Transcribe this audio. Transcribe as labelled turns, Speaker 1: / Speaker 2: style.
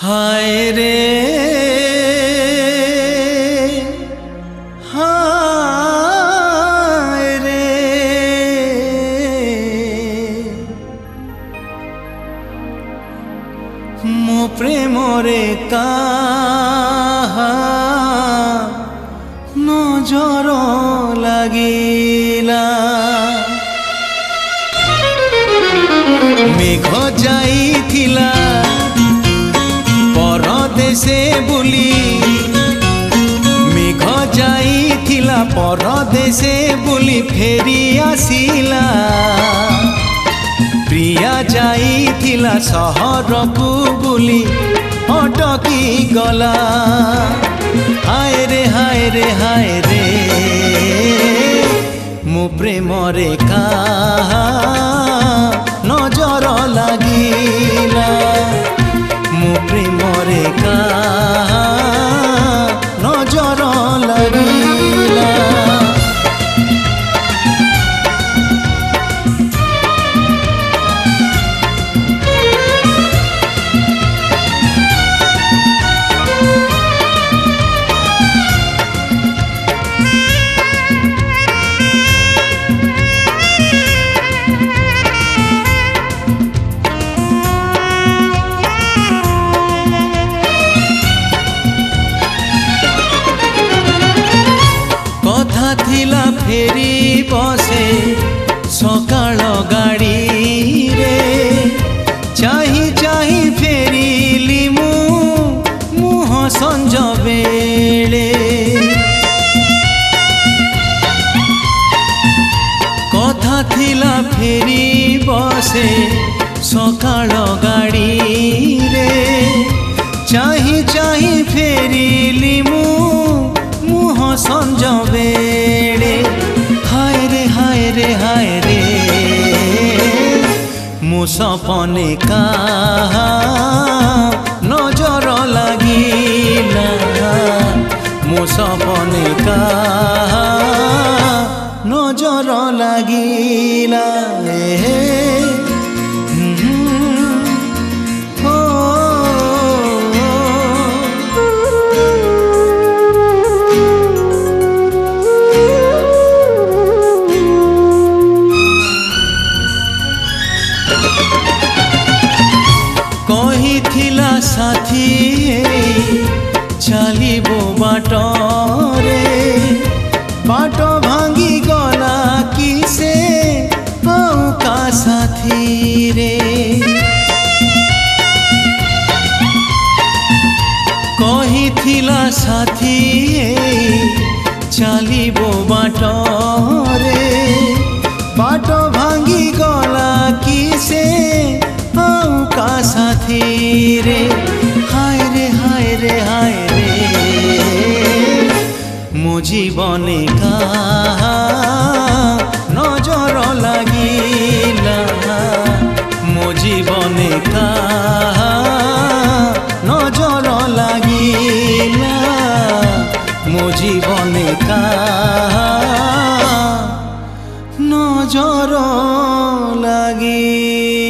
Speaker 1: हाय रे हाय रे मो प्रेमरे काहा नजर लागिला मेघ जाइथिला परदेशे बुली मेघ जाइथिला परदेशे बुली फेरी आसिला प्रिया जाइथिला सहर को बुली अटकी गला हाय रे हाय रे हाय रे मो प्रेम रे काहा नजर लागिला मो प्रेम रे काहा नजर लागिला कथा थिला फेरी बसे सकाळ गाड़ी रे चाही चाही फेरिली मुह संज बेले कथा थिला फेरी बसे सकाळ गाड़ी रे चाही चाही फेरिली मुह संज बेले हाय रे हाय रे हाय रे मो सपने काहा नजर लागिला मो सपने काहा नजर लागिला कहिथिला साथी चलिबो बाटरे बाट भांगी गला किसे का साथी रे कहिथिला साथी चलिबो बाटरे बाट भांगी गला किसे का साथी रे हाय रे हाय रे हाय रे मो जीवने काहा नजर लागिला मो जीवने काहा नजर लागिला मो जीवने काहा नजर लागिला।